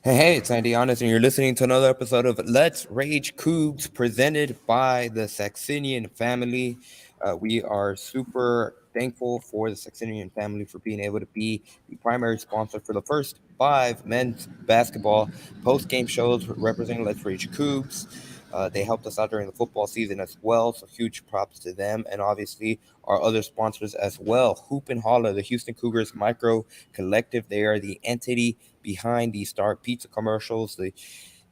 Hey, it's Yanez, and you're listening to another episode of Let's Rage Coogs, presented by the Saxenian Family. We are super thankful for the Saxenian Family for being able to be the primary sponsor for the first five men's basketball post-game shows representing Let's Rage Coogs. They helped us out during the football season as well, so huge props to them, and obviously our other sponsors as well. Hoop and Holla, the Houston Cougars Micro Collective. They are the entity behind the Star Pizza commercials,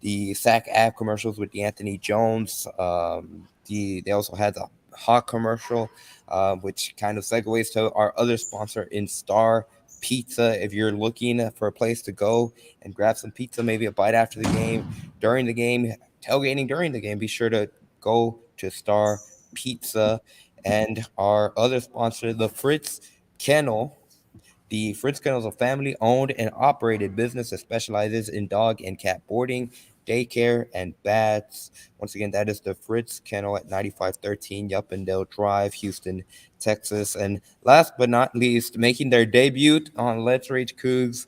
the Sac App commercials with the Anthony Jones. They also had the Hawk commercial, which kind of segues to our other sponsor in Star Pizza. If you're looking for a place to go and grab some pizza, maybe a bite after the game, during the game, tailgating during the game, be sure to go to Star Pizza. And our other sponsor, the Fritz Kennel. The Fritz Kennel is a family owned and operated business that specializes in dog and cat boarding, daycare, and baths. Once again, that is the Fritz Kennel at 9513 Yuppendale Drive, Houston, Texas. And last but not least, making their debut on Let's Rage Coogs,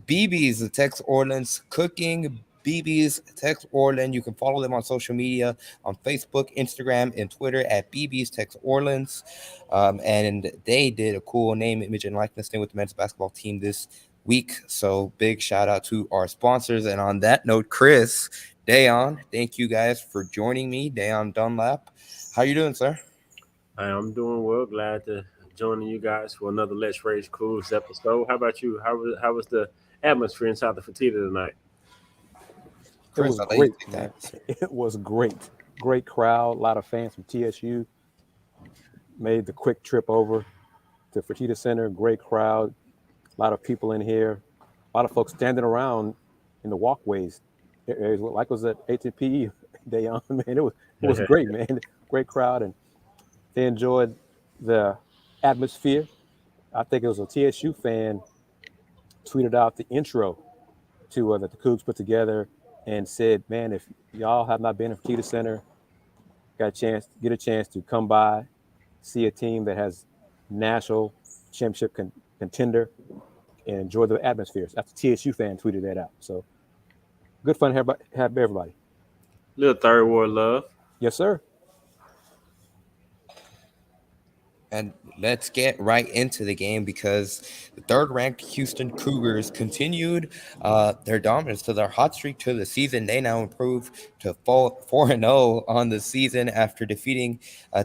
BB's the Tex Orleans Cooking. BB's Tex Orleans. You can follow them on social media on Facebook, Instagram, and Twitter at BB's Tex Orleans. And they did a cool name, image, and likeness thing with the men's basketball team this week. So big shout out to our sponsors. And on that note, Kris, Da'Yon, thank you guys for joining me. Da'Yon Dunlap. How you doing, sir? I'm doing well. Glad to joining you guys for another Let's Rage Cools episode. How about you? How was the atmosphere inside the Fatita tonight? It Kris, was I'll let you great, take man. that. It was great. Great crowd. A lot of fans from TSU made the quick trip over to Fertitta Center. Great crowd. A lot of people in here. A lot of folks standing around in the walkways. It was like it was at ATPE day on, man. It was great, man. Great crowd, and they enjoyed the atmosphere. I think it was a TSU fan tweeted out the intro to that the Cougs put together and said, "Man, if y'all have not been in Fertitta Center, get a chance to come by, see a team that has national championship contender, and enjoy the atmosphere." After TSU fan tweeted that out, so good fun to have everybody. Little third world love. Yes, sir. And let's get right into the game because the third-ranked Houston Cougars continued their dominance to their hot streak to the season. They now improved to 4-0 on the season after defeating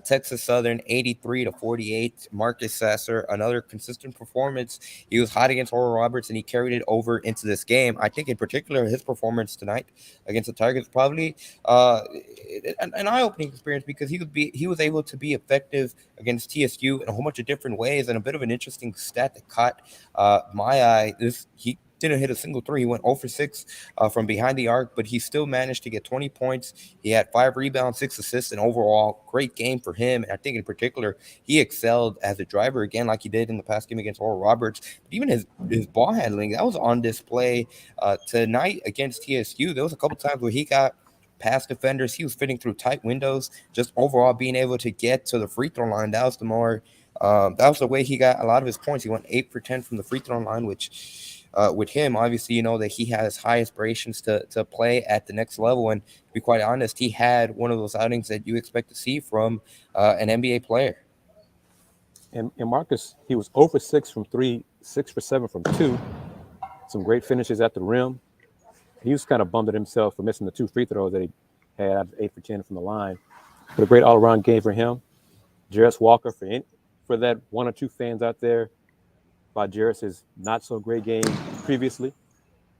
Texas Southern 83-48. Marcus Sasser, another consistent performance. He was hot against Oral Roberts and he carried it over into this game. I think in particular his performance tonight against the Tigers probably an eye-opening experience because he was able to be effective against TSU in a whole bunch of different ways. And a bit of an interesting stat that caught my eye is he didn't hit a single three. He went 0 for 6 from behind the arc, but he still managed to get 20 points. He had 5 rebounds, 6 assists, and overall great game for him. And I think in particular, he excelled as a driver again, like he did in the past game against Oral Roberts. But even his ball handling, that was on display tonight against TSU. There was a couple times where he got past defenders. He was fitting through tight windows. Just overall being able to get to the free throw line. That was the more. That was the way he got a lot of his points. He went 8 for 10 from the free throw line, which with him, obviously, you know that he has high aspirations to play at the next level. And to be quite honest, he had one of those outings that you expect to see from an NBA player. And Marcus, he was 0 for 6 from three, 6 for 7 from two. Some great finishes at the rim. He was kind of bummed at himself for missing the 2 free throws that he had out of 8 for 10 from the line. But a great all-around game for him. Jarris Walker, for that one or two fans out there, by Jarris's not so great game previously,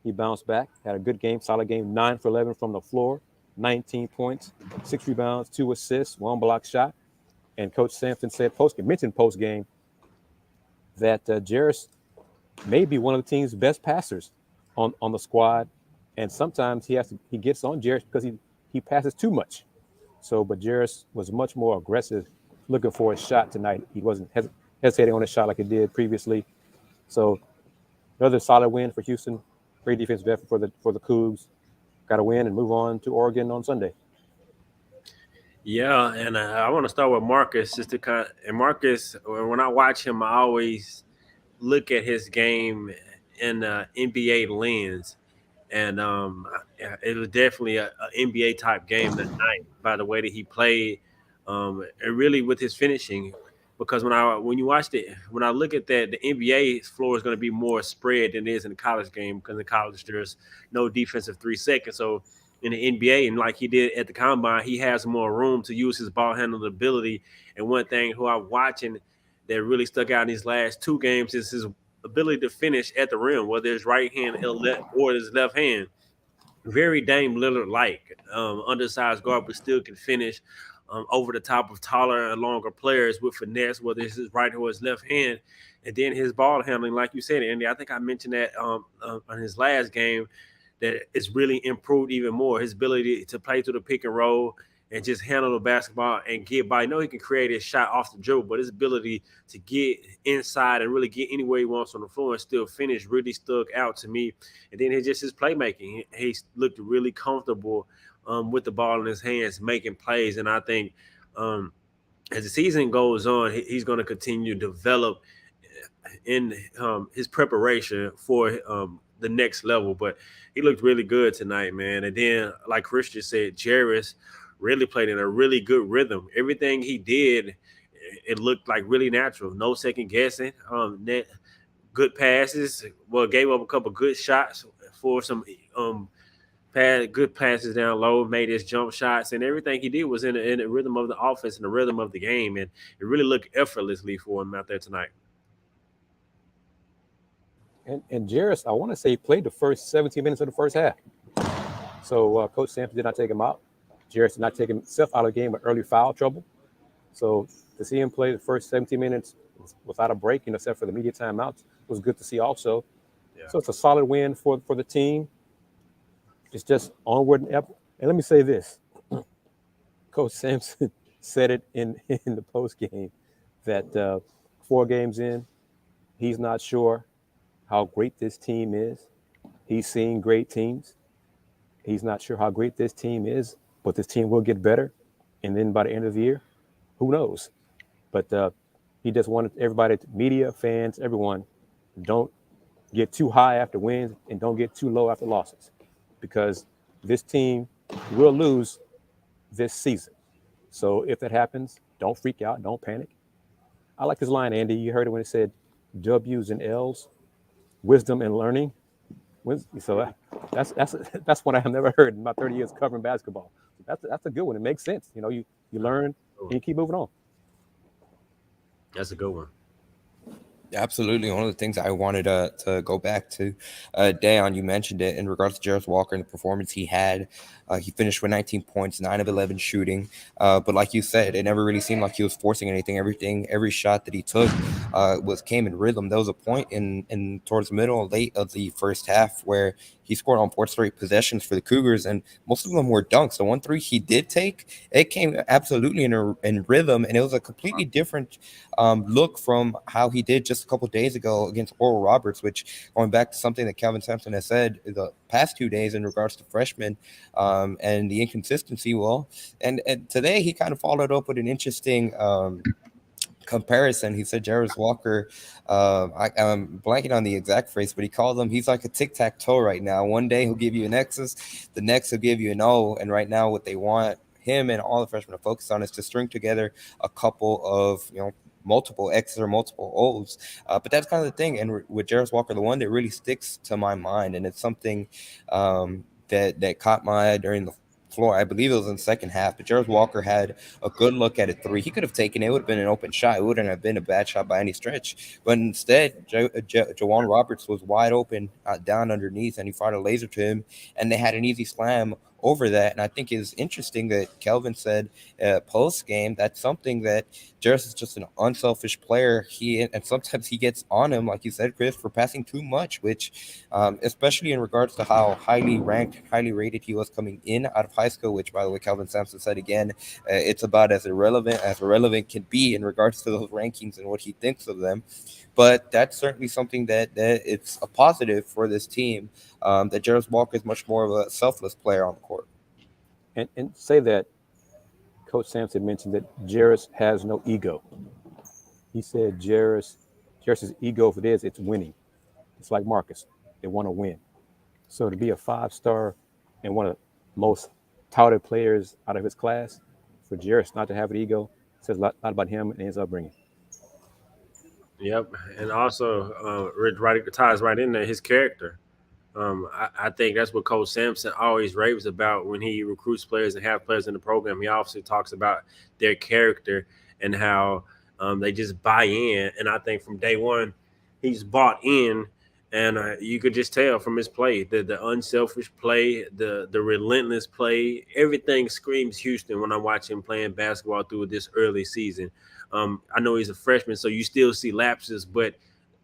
he bounced back, had a good game, solid game, 9 for 11 from the floor, 19 points, 6 rebounds, 2 assists, 1 block shot. And Coach Sampson said mentioned post game that Jarris may be one of the team's best passers on the squad, and sometimes he gets on Jarris because he passes too much. So, but Jarris was much more aggressive, looking for a shot tonight. He wasn't hesitating on a shot like he did previously. So, another solid win for Houston. Great defensive effort for the Cougs. Got to win and move on to Oregon on Sunday. Yeah, and I want to start with Marcus just to and Marcus. When I watch him, I always look at his game in NBA lens, And it was definitely a NBA type game that night by the way that he played, and really with his finishing. Because when you watch it, when I look at that, the NBA floor is going to be more spread than it is in the college game because in college there's no defensive 3 seconds. So in the NBA, and like he did at the combine, he has more room to use his ball handling ability. And one thing who I'm watching that really stuck out in these last 2 games is his ability to finish at the rim, whether it's right hand or his left hand. Very Dame Lillard like, undersized guard, but still can finish over the top of taller and longer players with finesse, whether it's his right or his left hand. And then his ball handling, like you said, Andy, I think I mentioned that on his last game, that it's really improved even more. His ability to play through the pick and roll and just handle the basketball and get by. I know he can create his shot off the dribble, but his ability to get inside and really get anywhere he wants on the floor and still finish really stuck out to me. And then it's just his playmaking. He looked really comfortable with the ball in his hands, making plays. And I think as the season goes on, he's going to continue to develop in his preparation for the next level. But he looked really good tonight, man. And then, like Kris just said, Jarris really played in a really good rhythm. Everything he did, it looked like really natural. No second guessing. Net good passes. Well, gave up a couple good shots for some good passes down low, made his jump shots, and everything he did was in the rhythm of the offense and the rhythm of the game, and it really looked effortlessly for him out there tonight. And Jarris, I want to say he played the first 17 minutes of the first half. So Coach Sampson did not take him out. Jarris did not take himself out of the game with early foul trouble. So to see him play the first 17 minutes without a break, except for the media timeouts, was good to see also. Yeah. So it's a solid win for the team. It's just onward and up. And let me say this. Coach Sampson said it in the post game that 4 games in, he's not sure how great this team is. He's seen great teams. He's not sure how great this team is, but this team will get better. And then by the end of the year, who knows? But he just wanted everybody, media, fans, everyone, don't get too high after wins and don't get too low after losses, because this team will lose this season. So if that happens, don't freak out, don't panic. I like this line, Andy. You heard it when it said W's and L's, wisdom and learning. So that's one I have never heard in my 30 years covering basketball. That's a good one. It makes sense. You learn and you keep moving on. That's a good one. Absolutely. One of the things I wanted to go back to, Da'Yon, you mentioned it in regards to Jarris Walker and the performance he had. He finished with 19 points, 9 of 11 shooting. But like you said, it never really seemed like he was forcing anything. Every shot that he took came in rhythm. There was a point in towards the middle, late of the first half where he scored on 4 straight possessions for the Cougars, and most of them were dunks. The 1 3 he did take, it came absolutely in rhythm, and it was a completely different look from how he did just a couple days ago against Oral Roberts, which, going back to something that Kelvin Sampson has said the past 2 days in regards to freshmen and the inconsistency. And today he kind of followed up with an interesting comparison. He said Jarris Walker, I'm blanking on the exact phrase, but he called him, he's like a tic-tac-toe right now. One day he'll give you an X's, the next he'll give you an O, and right now what they want him and all the freshmen to focus on is to string together a couple of, multiple X's or multiple O's. But that's kind of the thing. And with Jarris Walker, the one that really sticks to my mind, and it's something that caught my eye during the floor, I believe it was in the second half, but Jarris Walker had a good look at a 3. He could have taken it. It would have been an open shot. It wouldn't have been a bad shot by any stretch. But instead, Jawan Roberts was wide open down underneath, and he fired a laser to him, and they had an easy slam over that. And I think it's interesting that Kelvin said post-game, that's something that Jarris is just an unselfish player. And sometimes he gets on him, like you said, Kris, for passing too much, which especially in regards to how highly ranked, highly rated he was coming in out of high school, which, by the way, Kelvin Sampson said again, it's about as irrelevant can be in regards to those rankings and what he thinks of them. But that's certainly something that it's a positive for this team, that Jarris Walker is much more of a selfless player on the court. And say that Coach Sampson mentioned that Jarris has no ego. He said Jarris's ego, if it is, it's winning. It's like Marcus. They want to win. So to be a 5-star and one of the most touted players out of his class, for Jarris not to have an ego, says a lot about him and his upbringing. Yep, and also right ties right in there his character. I think that's what Coach Sampson always raves about when he recruits players and have players in the program. He obviously talks about their character and how they just buy in. And I think from day one, he's bought in, and you could just tell from his play the unselfish play, the relentless play. Everything screams Houston when I watch him playing basketball through this early season. I know he's a freshman, so you still see lapses, but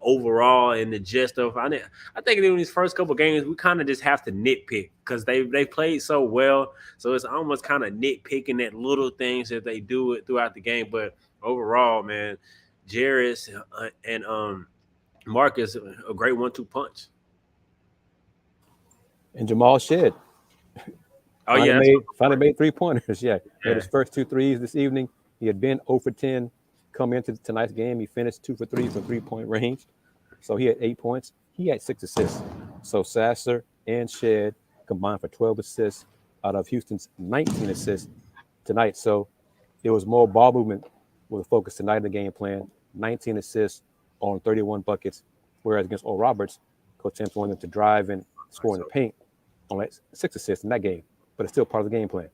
overall in the gist of I think in these first couple games we kind of just have to nitpick because they played so well. So it's almost kind of nitpicking at little things that they do it throughout the game. But overall, man, Jarris and Marcus a great 1-2 punch. And Jamal Shed Oh yeah, finally made 3-pointers. Yeah, he had his first 2 threes this evening. He had been 0 for 10 coming into tonight's game. He finished 2 for 3 from 3-point range. So he had 8 points. He had 6 assists. So Sasser and Shed combined for 12 assists out of Houston's 19 assists tonight. So it was more ball movement with a focus tonight in the game plan. 19 assists on 31 buckets, whereas against Oral Roberts, Coach Sampson wanted them to drive and score in the paint on like 6 assists in that game. But it's still part of the game plan.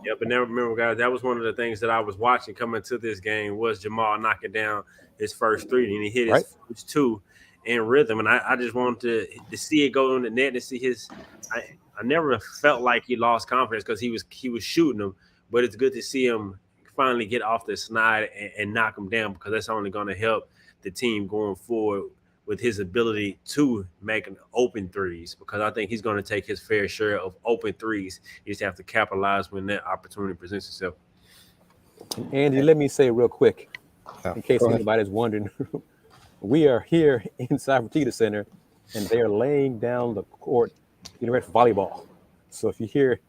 Yeah, but now remember, guys, that was one of the things that I was watching coming to this game was Jamal knocking down his first 3, and he hit his first 2 in rhythm. And I just wanted to see it go on the net and see his. I never felt like he lost confidence because he was shooting them, but it's good to see him finally get off the snide and knock him down because that's only going to help the team going forward with his ability to make an open threes, because I think he's going to take his fair share of open threes. You just have to capitalize when that opportunity presents itself. Andy, let me say real quick, in case anybody's wondering, we are here inside Fertitta Center, and they are laying down the court, getting ready for volleyball. So if you hear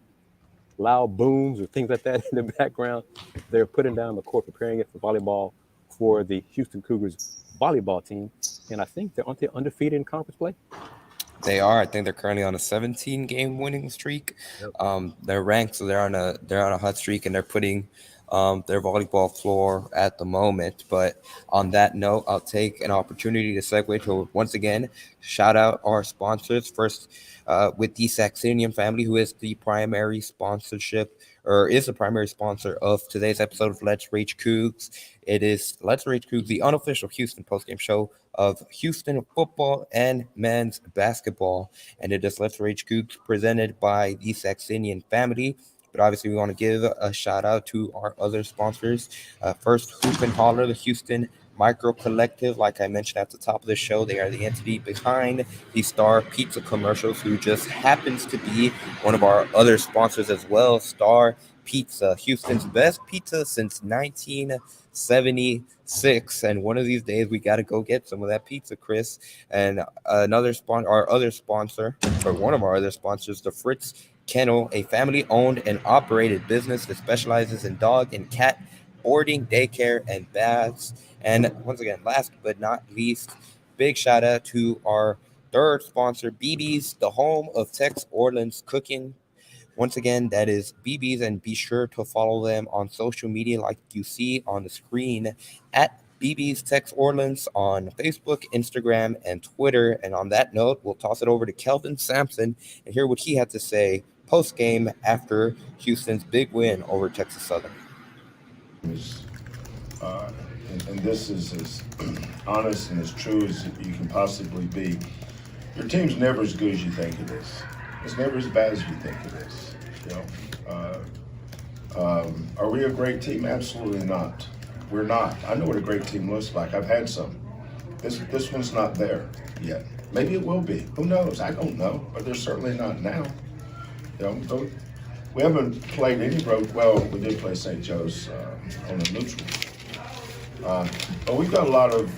loud booms or things like that in the background, they're putting down the court, preparing it for volleyball for the Houston Cougars volleyball team. And I think aren't they undefeated in conference play? They are. I think they're currently on a 17-game winning streak. Yep. They're ranked, so they're on a hot streak, and they're putting their volleyball floor at the moment. But on that note, I'll take an opportunity to segue to once again shout out our sponsors. First, with the Saxenian Family, who is the primary sponsorship or is the primary sponsor of today's episode of Let's Rage Coogs. It is Let's Rage Coogs, the unofficial Houston postgame show of Houston football and men's basketball. And it is Let's Rage Coogs presented by the Saxenian Family. But obviously, we want to give a shout out to our other sponsors. First, Hoop and Holler, the Houston Micro Collective. Like I mentioned at the top of the show, they are the entity behind the Star Pizza commercials, who just happens to be one of our other sponsors as well. Star Pizza, Houston's best pizza since 1976. And one of these days, we got to go get some of that pizza, Kris. And our other sponsor, or one of our other sponsors, the Fritz Kennel, a family-owned and operated business that specializes in dog and cat boarding, daycare, and baths. And once again, last but not least, big shout out to our third sponsor, BB's, the home of Tex Orland's cooking. Once again, that is BB's, and be sure to follow them on social media like you see on the screen at BB's Tex Orleans on Facebook, Instagram, and Twitter. And on that note, we'll toss it over to Kelvin Sampson and hear what he had to say post-game after Houston's big win over Texas Southern. And this is as honest and as true as you can possibly be. Your team's never as good as you think it is. It's never as bad as you think it is. You know, are we a great team? Absolutely not. We're not. I know what a great team looks like. I've had some. This one's not there yet. Maybe it will be. Who knows? I don't know. But they're certainly not now. You know, we haven't played any road. Well, we did play St. Joe's on a neutral. But we've got a lot of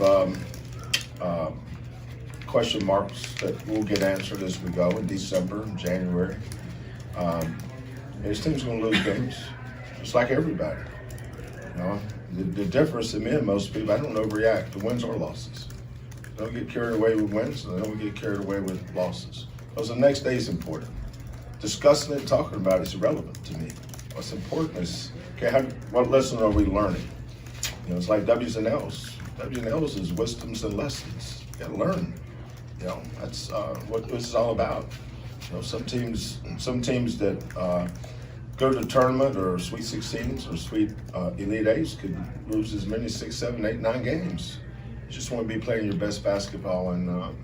question marks that will get answered as we go in December and January. This team's going to lose games, just like everybody. You know, the difference in me and most people, I don't overreact to wins or losses. Don't get carried away with wins, and I don't get carried away with losses. Because the next day is important. Discussing it, talking about it is irrelevant to me. What's important is, okay, what lesson are we learning? You know, it's like W's and L's. W's and L's is wisdoms and lessons. You gotta learn. You know, that's what this is all about. You know, some teams that go to the tournament or Sweet 16s or Sweet Elite Eights could lose as many as 6, 7, 8, 9 games. You just want to be playing your best basketball in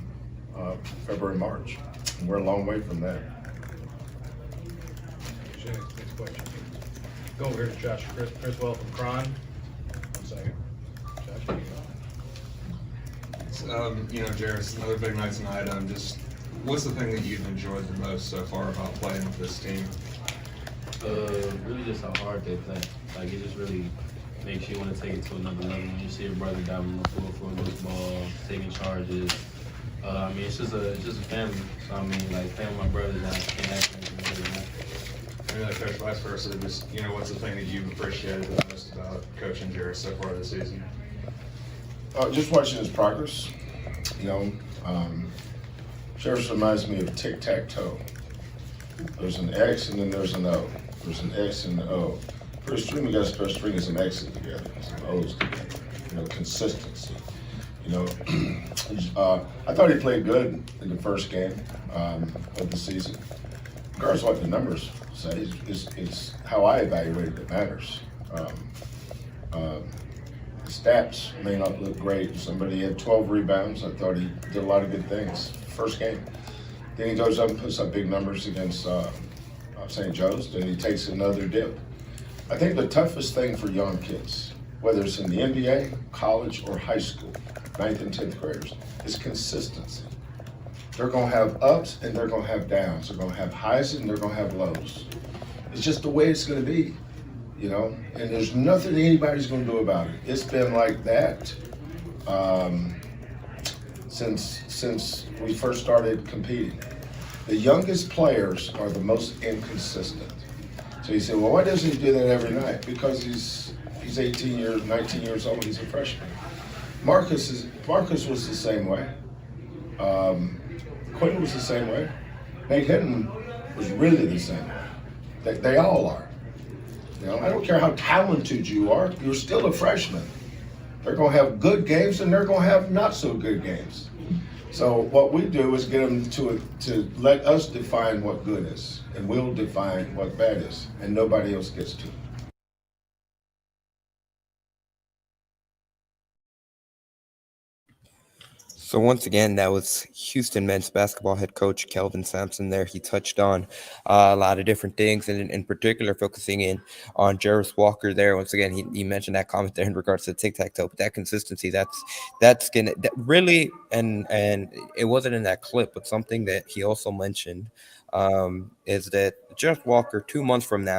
February, March. And we're a long way from that. Next question. Go over here to Josh Criswell from Cron. 1 second. Josh, there you go. You know, Jarris, another big night tonight. Just what's the thing that you've enjoyed the most so far about playing with this team? Really just how hard they play. Like, it just really makes you want to take it to another level. When you see your brother down on the floor for a loose ball, taking charges. I mean, it's just a family. So, I mean, like, playing with my brothers, I can't ask anything better than that. Maybe like Coach vice versa, just, you know, what's the thing that you've appreciated the most about coaching Jarris so far this season? Just watching his progress. You know, Jarris reminds me of tic-tac-toe. There's an X and then there's an O. There's an X and an O. For a string, we got to start stringing some X's together, some O's together. You know, consistency. You know, I thought he played good in the first game of the season. Regardless of what the numbers say, it's how I evaluate it that matters. Stats may not look great. Somebody had 12 rebounds. I thought he did a lot of good things. First game. Then he goes up and puts up big numbers against St. Joe's. Then he takes another dip. I think the toughest thing for young kids, whether it's in the NBA, college, or high school, 9th and 10th graders, is consistency. They're going to have ups and they're going to have downs. They're going to have highs and they're going to have lows. It's just the way it's going to be, you know, and there's nothing anybody's going to do about it. It's been like that since we first started competing. The youngest players are the most inconsistent. So you say, well, why doesn't he do that every night? Because he's 18 years, 19 years old, he's a freshman. Marcus was the same way. Quinn was the same way. Nate Hinton was really the same way. They all are. You know, I don't care how talented you are, you're still a freshman. They're going to have good games and they're going to have not so good games. So what we do is get them to let us define what good is, and we'll define what bad is, and nobody else gets to. So once again, that was Houston men's basketball head coach Kelvin Sampson there. He touched on a lot of different things, and in particular focusing in on Jarris Walker there. Once again, he mentioned that comment there in regards to tic-tac-toe, but that consistency, that's gonna really, and it wasn't in that clip, but something that he also mentioned is that Jarris Walker 2 months from now,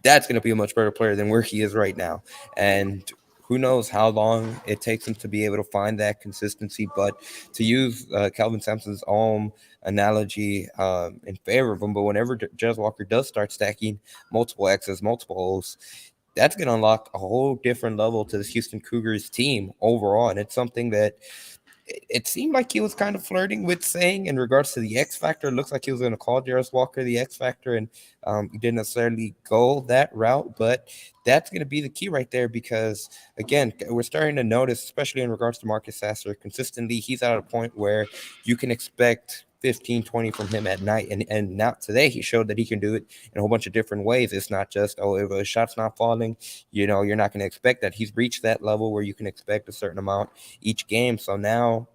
that's going to be a much better player than where he is right now. And who knows how long it takes him to be able to find that consistency. But to use Kelvin Sampson's own analogy in favor of him, but whenever Jarris Walker does start stacking multiple X's, multiple O's, that's going to unlock a whole different level to this Houston Cougars team overall. And it's something that it seemed like he was kind of flirting with saying in regards to the X Factor. It looks like he was going to call Jarris Walker the X Factor, and he didn't necessarily go that route, but that's going to be the key right there because, again, we're starting to notice, especially in regards to Marcus Sasser, consistently, he's at a point where you can expect 15, 20 from him at night, and now today he showed that he can do it in a whole bunch of different ways. It's not just, if a shot's not falling, you're not going to expect that. He's reached that level where you can expect a certain amount each game. So now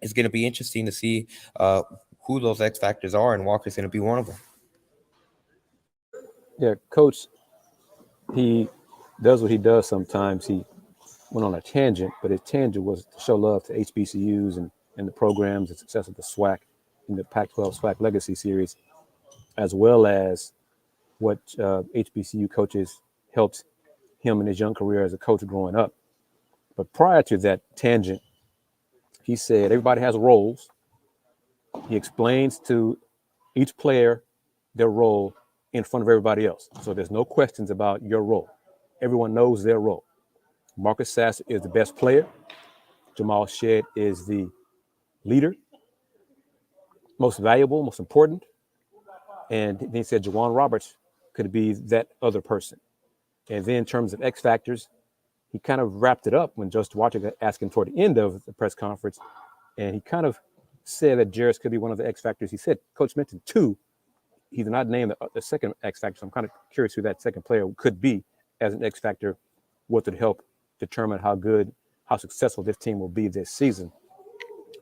it's going to be interesting to see who those X factors are, and Walker's going to be one of them. Yeah, Coach, he does what he does sometimes. He went on a tangent, but his tangent was to show love to HBCUs and the programs, the success of the SWAC in the Pac-12 SWAC Legacy Series, as well as what HBCU coaches helped him in his young career as a coach growing up. But prior to that tangent, he said everybody has roles. He explains to each player their role in front of everybody else. So there's no questions about your role. Everyone knows their role. Marcus Sasser is the best player. Jamal Shead is the leader. most valuable, most important. And then he said Jawan Roberts could be that other person. And then in terms of X factors, he kind of wrapped it up when Joe Watcher got asking toward the end of the press conference, and he kind of said that Jarris could be one of the X factors. He said Coach mentioned two. He did not name the second X factor, so I'm kind of curious who that second player could be as an X factor. What would help determine how good, how successful this team will be this season.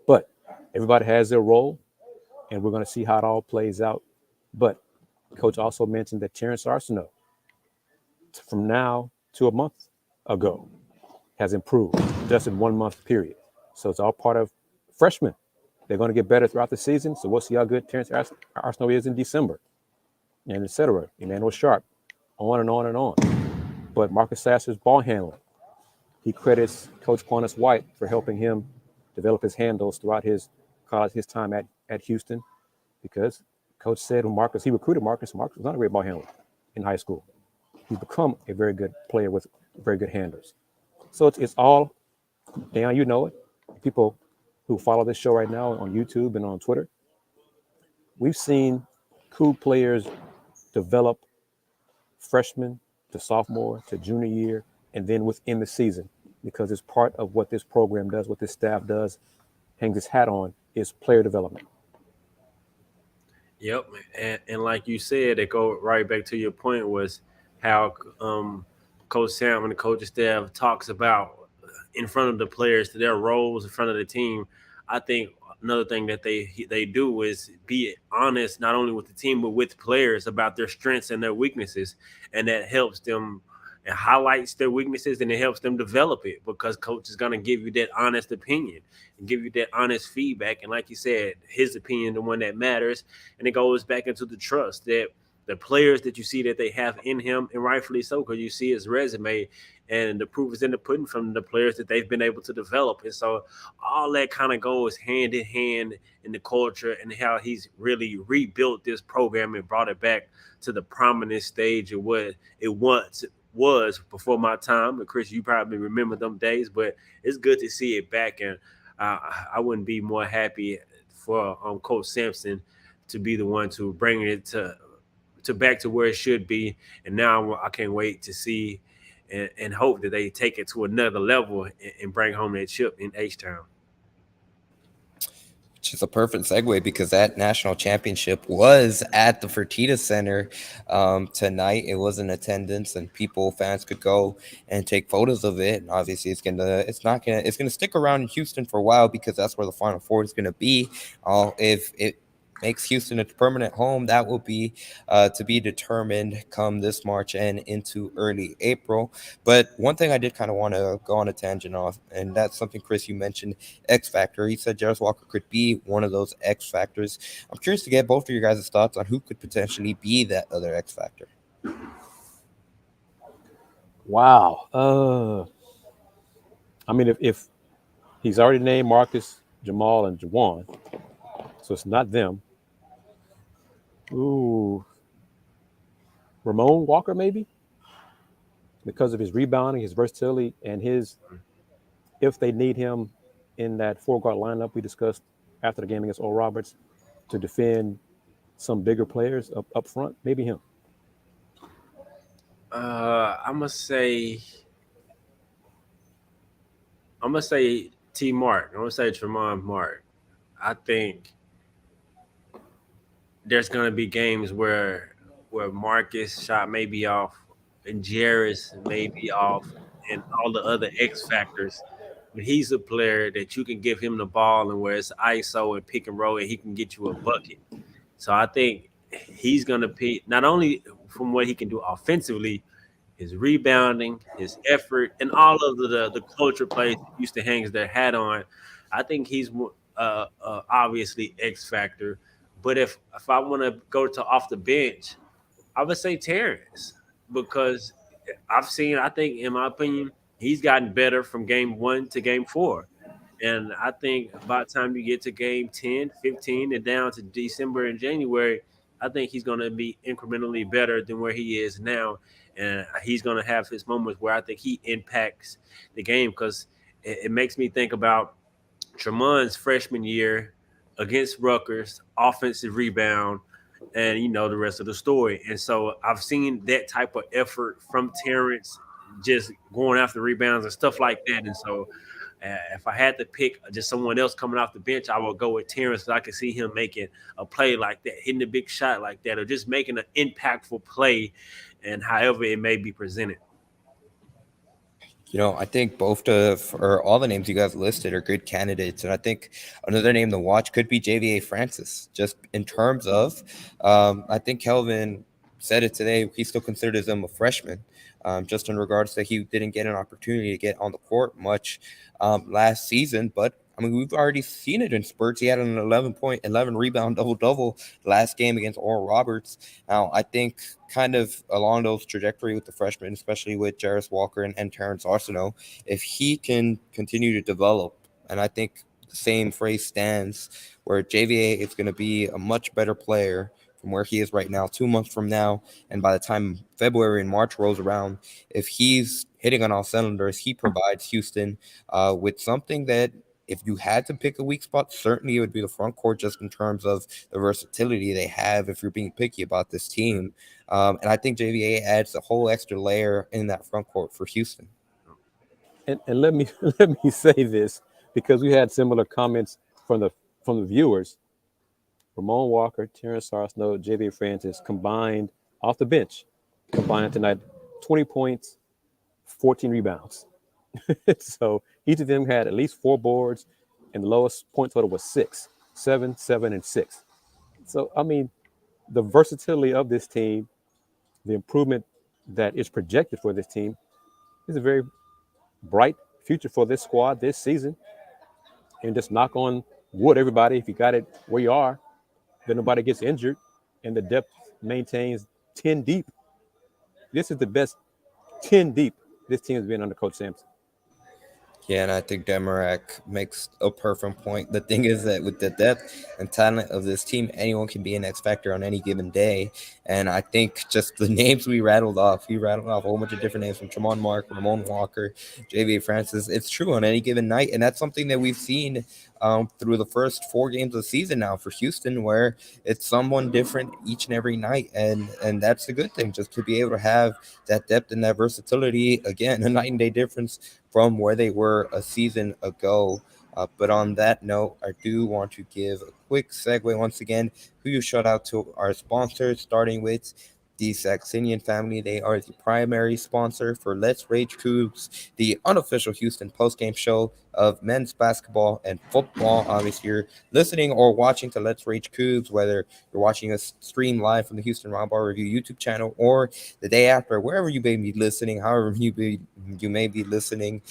But everybody has their role, and we're going to see how it all plays out. But Coach also mentioned that Terrence Arsenault, from now to a month ago, has improved just in 1 month period. So it's all part of freshmen. They're going to get better throughout the season. So we'll see how good Terrence Arsenault is in December, and et cetera. Emmanuel Sharp, on and on and on. But Marcus Sasser's ball handling, he credits Coach Quantas White for helping him develop his handles throughout his time at Houston, because Coach said when he recruited Marcus was not a great ball handler in high school. He's become a very good player with very good handlers. So it's all, Da'Yon, you know it. People who follow this show right now on YouTube and on Twitter, we've seen Coug players develop freshman to sophomore to junior year, and then within the season, because it's part of what this program does, what this staff does, hangs its hat on, is player development. Yep, and like you said, it go right back to your point was how Coach Sam and the coaching staff talks about in front of the players, their roles in front of the team. I think another thing that they do is be honest not only with the team but with players about their strengths and their weaknesses, and that helps them. It highlights their weaknesses and it helps them develop it, because coach is going to give you that honest opinion and give you that honest feedback. And like you said, his opinion, the one that matters. And it goes back into the trust that the players that you see that they have in him, and rightfully so, because you see his resume and the proof is in the pudding from the players that they've been able to develop. And so all that kind of goes hand in hand in the culture and how he's really rebuilt this program and brought it back to the prominent stage of what it once was before my time. And Kris, you probably remember them days, but it's good to see it back. And I wouldn't be more happy for Coach Sampson to be the one to bring it to back to where it should be. And now I can't wait to see and hope that they take it to another level and bring home that chip in H-Town. Which is a perfect segue, because that national championship was at the Fertitta Center tonight. It was in attendance, and fans could go and take photos of it. And obviously, it's gonna stick around in Houston for a while, because that's where the Final Four is gonna be. If it makes Houston its permanent home, that will be to be determined come this March and into early April. But one thing I did kind of want to go on a tangent off, and that's something, Kris, you mentioned, X Factor. He said Jarris Walker could be one of those X Factors. I'm curious to get both of your guys' thoughts on who could potentially be that other X Factor. Wow. I mean, if he's already named Marcus, Jamal, and Jawan, so it's not them. Ooh, Ramon Walker, maybe, because of his rebounding, his versatility, and if they need him in that four-guard lineup we discussed after the game against Oral Roberts to defend some bigger players up front, maybe him. I'm gonna say T. Mark. I'm gonna say Tremont Mark. I think there's gonna be games where Marcus shot may be off and Jarris may be off and all the other X factors. But he's a player that you can give him the ball and where it's ISO and pick and roll and he can get you a bucket. So I think he's gonna be not only from what he can do offensively, his rebounding, his effort, and all of the culture plays Houston hangs their hat on. I think he's obviously X factor. But if I want to go to off the bench, I would say Terrence, because I think in my opinion, he's gotten better from game 1 to game 4. And I think by the time you get to game 10, 15, and down to December and January, I think he's going to be incrementally better than where he is now. And he's going to have his moments where I think he impacts the game, because it makes me think about Tremont's freshman year against Rutgers, offensive rebound, and the rest of the story. And so I've seen that type of effort from Terrence, just going after rebounds and stuff like that. And so if I had to pick just someone else coming off the bench, I would go with Terrence, because I could see him making a play like that, hitting a big shot like that, or just making an impactful play, and however it may be presented. I think or all the names you guys listed are good candidates. And I think another name to watch could be JVA Francis, just in terms of, I think Kelvin said it today, he still considers him a freshman, just in regards to he didn't get an opportunity to get on the court much last season. But I mean, we've already seen it in spurts. He had an 11 rebound double last game against Oral Roberts. Now, I think kind of along those trajectory with the freshmen, especially with Jarris Walker and Terrence Arsenault, if he can continue to develop, and I think the same phrase stands, where JVA is going to be a much better player from where he is right now, 2 months from now, and by the time February and March rolls around, if he's hitting on all cylinders, he provides Houston with something that, if you had to pick a weak spot, certainly it would be the front court, just in terms of the versatility they have if you're being picky about this team. And I think JVA adds a whole extra layer in that front court for Houston. And let me let me say this, because we had similar comments from the viewers. Ramon Walker, Terrence Arsenault, JV Francis combined off the bench, combined tonight, 20 points, 14 rebounds. So each of them had at least 4 boards, and the lowest point total was 6, 7, 7, and 6. So I mean, the versatility of this team, the improvement that is projected for this team, is a very bright future for this squad this season. And just knock on wood, everybody, if you got it where you are, that nobody gets injured, and the depth maintains 10 deep. This is the best 10 deep this team has been under Coach Sampson. Yeah, and I think Demarak makes a perfect point. The thing is that with the depth and talent of this team, anyone can be an X factor on any given day. And I think just the names we rattled off a whole bunch of different names from Tremont Mark, Ramon Walker, JV Francis. It's true on any given night. And that's something that we've seen through the first 4 games of the season now for Houston, where it's someone different each and every night. And that's the good thing, just to be able to have that depth and that versatility. Again, a night and day difference from where they were a season ago. But on that note, I do want to give a quick segue once again. Who you shout out to our sponsors, starting with the Saxenian Family. They are the primary sponsor for Let's Rage Coogs, the unofficial Houston postgame show of men's basketball and football. Obviously, you're listening or watching to Let's Rage Coogs, whether you're watching us stream live from the Houston Round Bar Review YouTube channel or the day after, wherever you may be listening, however you may be listening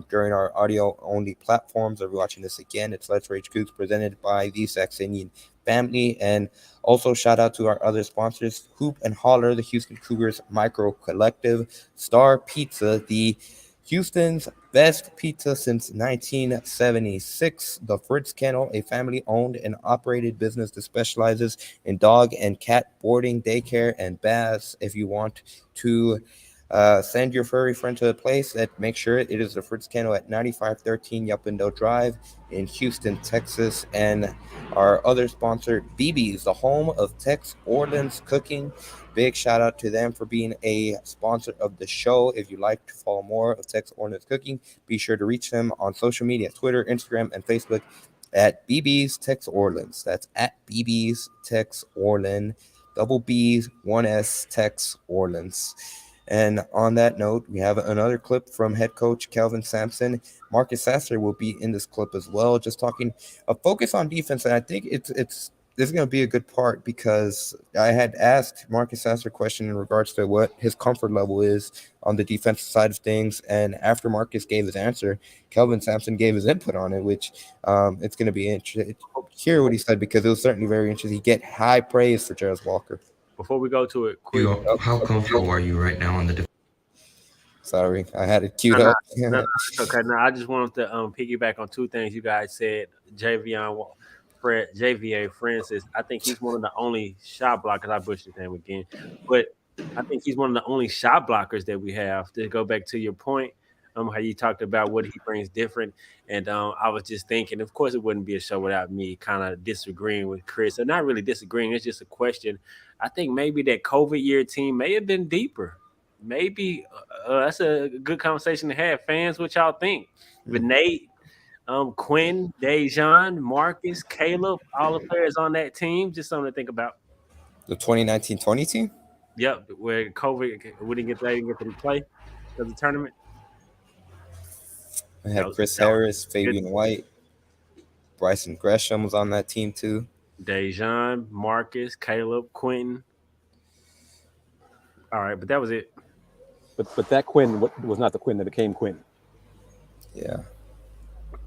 during our audio-only platforms. Or watching this again, it's Let's Rage Coogs presented by the Saxenian Family. And also shout out to our other sponsors, Hoop and Holler, the Houston Cougars Micro Collective, Star Pizza, the Houston's best pizza since 1976, the Fritz Kennel, a family-owned and operated business that specializes in dog and cat boarding, daycare, and baths. If you want to send your furry friend to the place, that make sure it is the Fritz Kennel at 9513 Yuppendale Drive in Houston, Texas. And our other sponsor, BB's, the home of Tex Orleans Cooking. Big shout out to them for being a sponsor of the show. If you'd like to follow more of Tex Orleans Cooking, be sure to reach them on social media, Twitter, Instagram, and Facebook at BB's Tex Orleans. That's at BB's Tex Orleans, double B's, 1S Tex Orleans. And on that note, we have another clip from head coach Kelvin Sampson. Marcus Sasser will be in this clip as well, just talking a focus on defense. And I think this is going to be a good part, because I had asked Marcus Sasser a question in regards to what his comfort level is on the defensive side of things. And after Marcus gave his answer, Kelvin Sampson gave his input on it, which it's going to be interesting to hear what he said, because it was certainly very interesting. He get high praise for Jarris Walker. Before we go to it, quick. How comfortable are you right now on the Sorry, I had it queued up. No, it's okay. No, I just wanted to piggyback on 2 things you guys said. JVA Francis, I think he's one of the only shot blockers. I butchered his name again, but I think he's one of the only shot blockers that we have. To go back to your point, how you talked about what he brings different. And I was just thinking, of course, it wouldn't be a show without me kind of disagreeing with Kris. And not really disagreeing, it's just a question. I think maybe that COVID year team may have been deeper. Maybe that's a good conversation to have. Fans, what y'all think? With Nate, Quinn, Da'Yon, Marcus, Caleb, all the players on that team, just something to think about. The 2019-20 team? Yep, where COVID we didn't get to play of the tournament. I had Chris Harris, Fabian White, Bryson Gresham was on that team too. Da'Yon, Marcus, Caleb, Quentin. All right, but that was it. But that Quinn was not the Quinn that became Quinn. Yeah,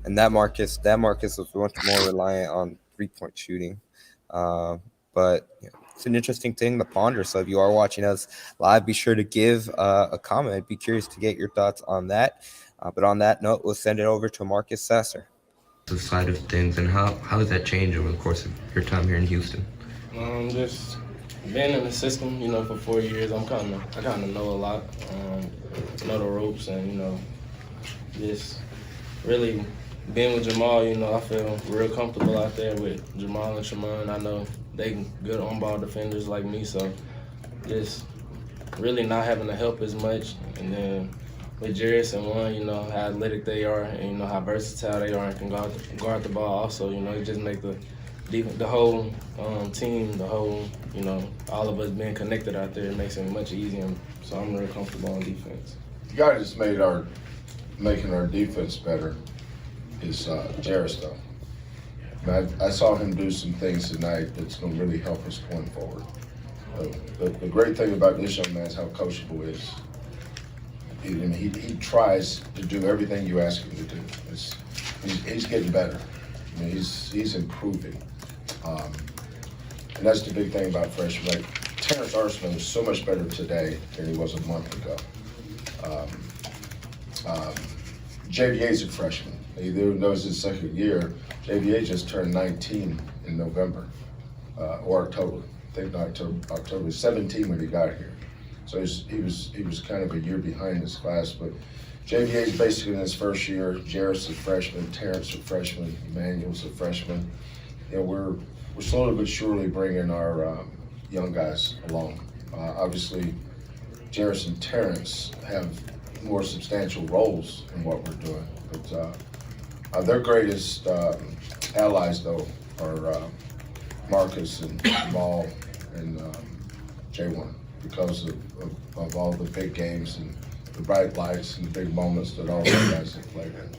and that Marcus was much more reliant on 3-point shooting. But it's an interesting thing to ponder. So if you are watching us live, be sure to give a comment. I'd be curious to get your thoughts on that. But on that note, we'll send it over to Marcus Sasser. The side of things, and how has that changed over the course of your time here in Houston? Just being in the system, for 4 years, I kind of know a lot, know the ropes, and just really being with Jamal. I feel real comfortable out there with Jamal and Shaman. I know they good on-ball defenders like me, so just really not having to help as much. And then with Jairus and One, how athletic they are, and how versatile they are, and can guard the ball. Also, it just make the whole team, the whole, all of us being connected out there, it makes it much easier. So I'm real comfortable on defense. The guy that's making our defense better is Jairus, though. I saw him do some things tonight that's going to really help us going forward. The great thing about this young man is how coachable he is. He tries to do everything you ask him to do. He's getting better. He's improving. And that's the big thing about freshmen. Like, Terrence Arseman is so much better today than he was a month ago. JVA's a freshman. He knows his second year. JVA just turned 19 in November, or October. I think October 17 when he got here. So he was kind of a year behind his class, but JVA is basically in his first year. Jairus is a freshman, Terrence a freshman, Emmanuel's a freshman. We're slowly but surely bringing our young guys along. Obviously, Jairus and Terrence have more substantial roles in what we're doing, but their greatest allies, though, are Marcus and Jamal and J1, because of all the big games and the bright lights and the big moments that all the guys have played in.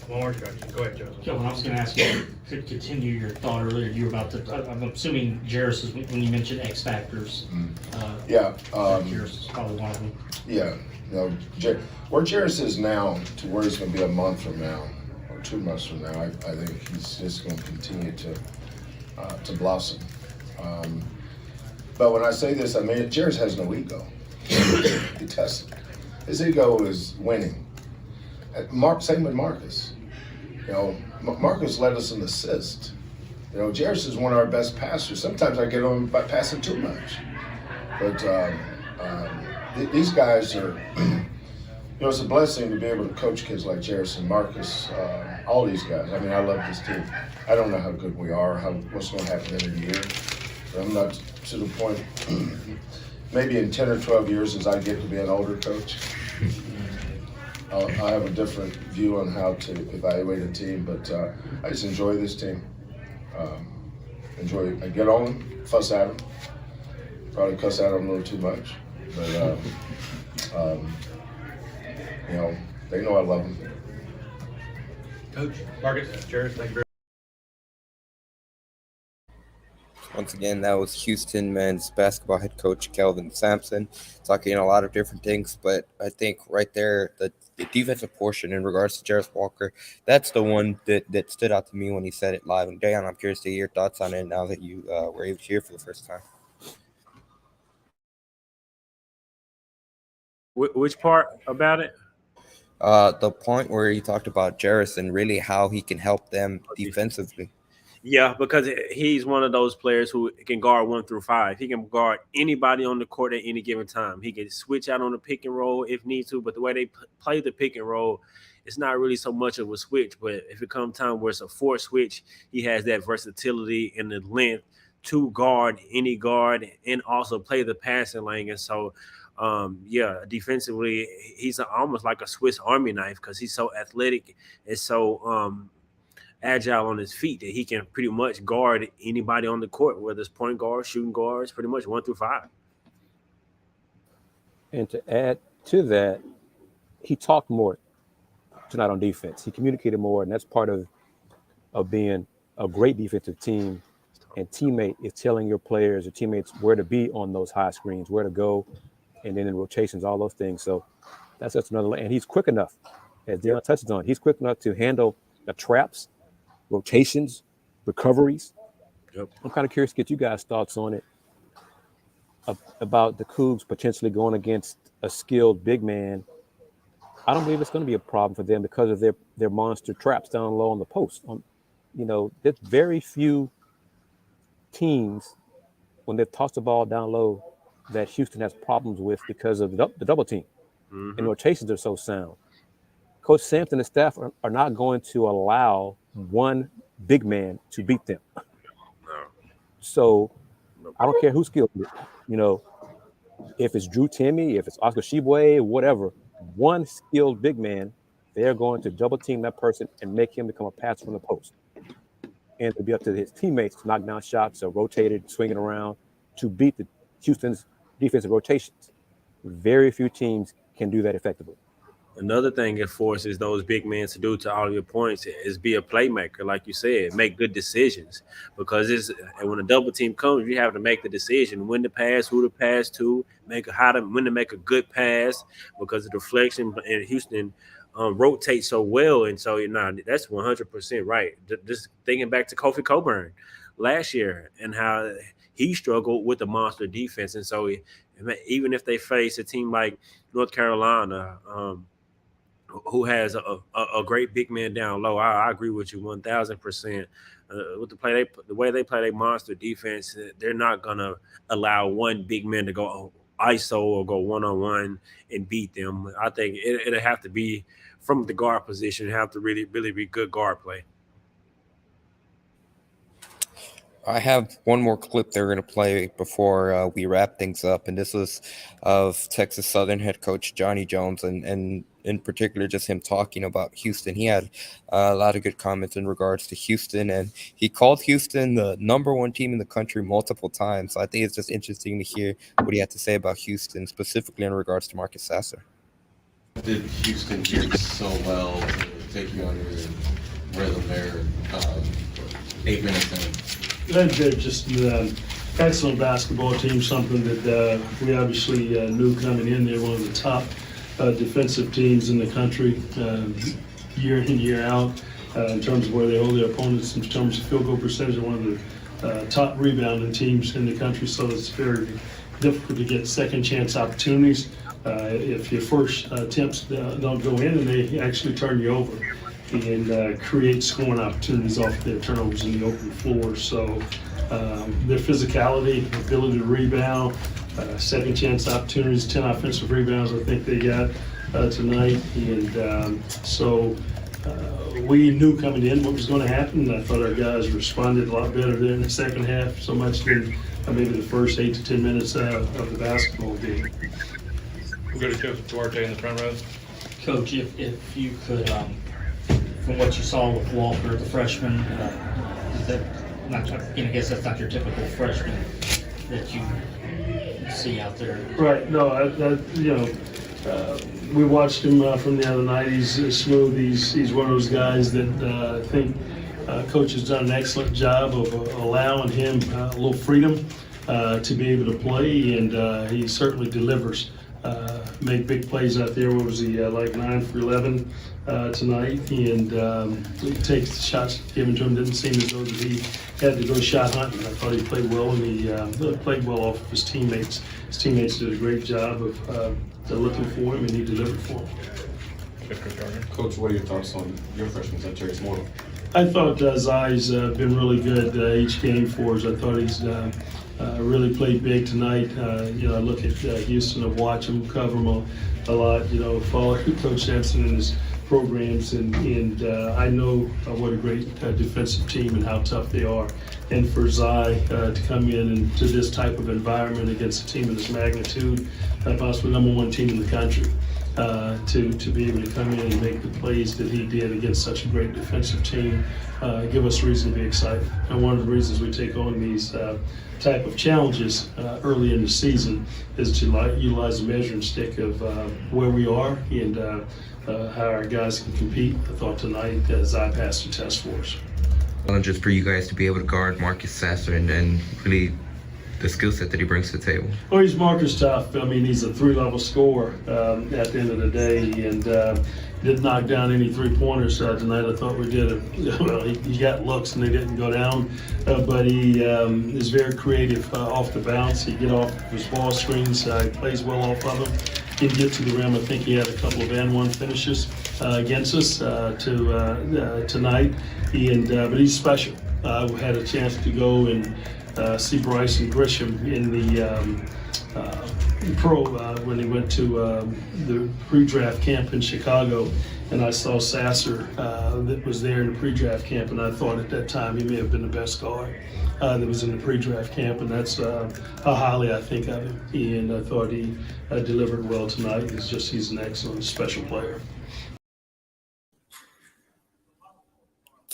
One more question. Go ahead, Joseph. Kelvin, I was going to ask you to continue your thought earlier. You were about to, I'm assuming Jairus is when you mentioned X factors. Yeah. Jairus is probably one of them. Yeah. Where Jairus is now to where he's going to be a month from now or 2 months from now, I think he's just going to continue to blossom. But when I say this, I mean, Jairus has no ego. He doesn't. His ego is winning. Same with Marcus. Marcus led us in assist. Jairus is one of our best passers. Sometimes I get on by passing too much. But these guys are, it's a blessing to be able to coach kids like Jairus and Marcus, all these guys. I mean, I love this team. I don't know how good we are, what's going to happen in a year. But I'm not to the point, maybe in 10 or 12 years as I get to be an older coach, I'll have a different view on how to evaluate a team, but I just enjoy this team. I get on them, fuss at them, probably cuss at them a little too much, but they know I love them. Coach, Marcus, Jairus, thank you very Once again, that was Houston men's basketball head coach Kelvin Sampson talking a lot of different things, but I think right there, the defensive portion in regards to Jairus Walker, that's the one that stood out to me when he said it live. And Da'Yon, I'm curious to hear your thoughts on it now that you were able to hear for the first time. Which part about it? The point where he talked about Jairus and really how he can help them defensively. Yeah, because he's one of those players who can guard 1 through 5. He can guard anybody on the court at any given time. He can switch out on the pick and roll if need to, but the way they play the pick and roll, it's not really so much of a switch. But if it comes time where it's a force switch, he has that versatility and the length to guard any guard and also play the passing lane. And so, yeah, defensively, he's almost like a Swiss Army knife because he's so athletic and so agile on his feet that he can pretty much guard anybody on the court, whether it's point guards, shooting guards, pretty much 1 through 5. And to add to that, he talked more tonight on defense. He communicated more, and that's part of being a great defensive team. And teammate is telling your players or teammates where to be on those high screens, where to go, and then in rotations, all those things. So that's another. And he's quick enough, as Da'Yon touches on. He's quick enough to handle the traps, rotations, recoveries. Yep. I'm kind of curious to get you guys' thoughts on it about the Cougs potentially going against a skilled big man. I don't believe it's going to be a problem for them because of their monster traps down low on the post. There's very few teams when they've tossed the ball down low that Houston has problems with because of the double team. Mm-hmm. And rotations are so sound. Coach Sampson and staff are not going to allow one big man to beat them. No. So I don't care who's skilled. If it's Drew Timmy, if it's Oscar Shibwe, whatever, one skilled big man, they're going to double team that person and make him become a passer from the post. And it'll be up to his teammates to knock down shots or rotated, swinging around to beat the Houston's defensive rotations. Very few teams can do that effectively. Another thing it forces those big men to do, to all your points, is be a playmaker, like you said, make good decisions. Because when a double team comes, you have to make the decision when to pass, who to pass to, when to make a good pass, because the deflection in Houston rotates so well. And so, that's 100% right. Just thinking back to Kofi Coburn last year and how he struggled with the monster defense. And so even if they face a team like North Carolina, who has a great big man down low, I agree with you 1,000%. With the way they play their monster defense, they're not gonna allow one big man to go ISO or go one-on-one and beat them. I think it'll have to be from the guard position, have to really, really be good guard play. I have one more clip they're going to play before we wrap things up, and this was of Texas Southern head coach Johnny Jones, and in particular just him talking about Houston. He had a lot of good comments in regards to Houston, and he called Houston the #1 team in the country multiple times. So I think it's just interesting to hear what he had to say about Houston, specifically in regards to Marcus Sasser. Did Houston do so well to take you on your rhythm there 8 minutes in? They're just excellent basketball team, something that we obviously knew coming in. They're one of the top defensive teams in the country year in, year out in terms of where they hold their opponents, in terms of field goal percentage. They're one of the top rebounding teams in the country, so it's very difficult to get second chance opportunities if your first attempts don't go in, and they actually turn you over and create scoring opportunities off their turnovers in the open floor. So their physicality, ability to rebound, second chance opportunities, 10 offensive rebounds I think they got tonight. And so we knew coming in what was going to happen. I thought our guys responded a lot better there in the second half, so much than maybe the first 8 to 10 minutes of the basketball game. We'll go to Coach Duarte in the front row. Coach, if you could, from what you saw with Walker, the freshman, is that not? I guess that's not your typical freshman that you see out there. Right. No, we watched him from the other night. He's smooth. He's one of those guys that I think Coach has done an excellent job of allowing him a little freedom to be able to play, and he certainly delivers. Made big plays out there. What was he, like 9 for 11 tonight? And he takes the shots given to him. Didn't seem as though that he had to go shot hunting. I thought he played well, and he played well off of his teammates. His teammates did a great job of looking for him, and he delivered for him. Coach, what are your thoughts on your freshman, Terrence Mortal? I thought Zai's been really good each game for us. I thought he's really played big tonight. I look at Houston and watch him, cover him a lot. Follow Coach Sampson and his programs, and I know what a great defensive team and how tough they are. And for Zai to come in and to this type of environment against a team of this magnitude, possibly #1 team in the country, to be able to come in and make the plays that he did against such a great defensive team, give us reason to be excited. And one of the reasons we take on these type of challenges early in the season is to utilize the measuring stick of where we are and how our guys can compete. I thought tonight Zai passed the test for us. Challenges for you guys to be able to guard Marcus Sasser and really the skill set that he brings to the table. Well, he's Marcus tough. I mean, he's a 3-level scorer at the end of the day, and didn't knock down any 3-pointers tonight. I thought we did. Well, he got looks and they didn't go down, but he is very creative off the bounce. He get off his ball screens. He plays well off of them. He can get to the rim. I think he had a couple of and-one finishes against us tonight, but he's special. I had a chance to go and see Bryce and Grisham in the pro when they went to the pre-draft camp in Chicago, and I saw Sasser that was there in the pre-draft camp, and I thought at that time he may have been the best guard that was in the pre-draft camp, and that's how highly I think of him. And I thought he delivered well tonight. He's an excellent special player.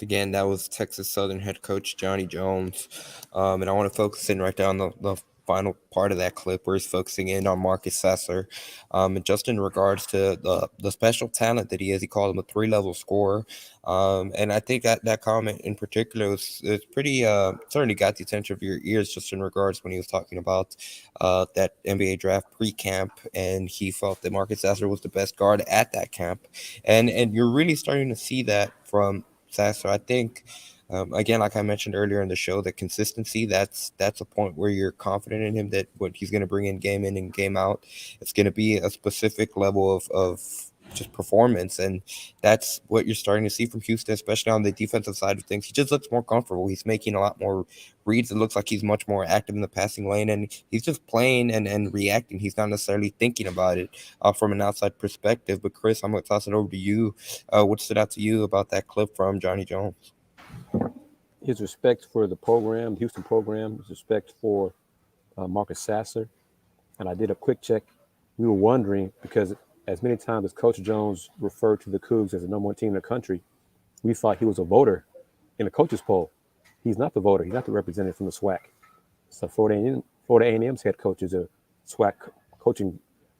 Again, that was Texas Southern head coach Johnny Jones. And I want to focus in right down the final part of that clip where he's focusing in on Marcus Sasser. And just in regards to the special talent that he is, he called him a 3-level scorer. And I think that comment in particular is pretty, certainly got the attention of your ears just in regards when he was talking about that NBA draft pre-camp. And he felt that Marcus Sasser was the best guard at that camp. And you're really starting to see that from Sasser. I think, again, like I mentioned earlier in the show, the consistency, that's a point where you're confident in him that what he's going to bring in and game out, it's going to be a specific level of just performance. And that's what you're starting to see from Houston, especially on the defensive side of things. He just looks more comfortable. He's making a lot more reads. It looks like he's much more active in the passing lane, and he's just playing and reacting. He's not necessarily thinking about it from an outside perspective. But Kris, I'm going to toss it over to you. What stood out to you about that clip from Johnny Jones? His respect for the program, the Houston program, his respect for Marcus Sasser. And I did a quick check. We were wondering, because as many times as Coach Jones referred to the Cougs as the #1 team in the country, we thought he was a voter in the coaches poll. He's not the voter. He's not the representative from the SWAC. So Florida A&M's head coach is a SWAC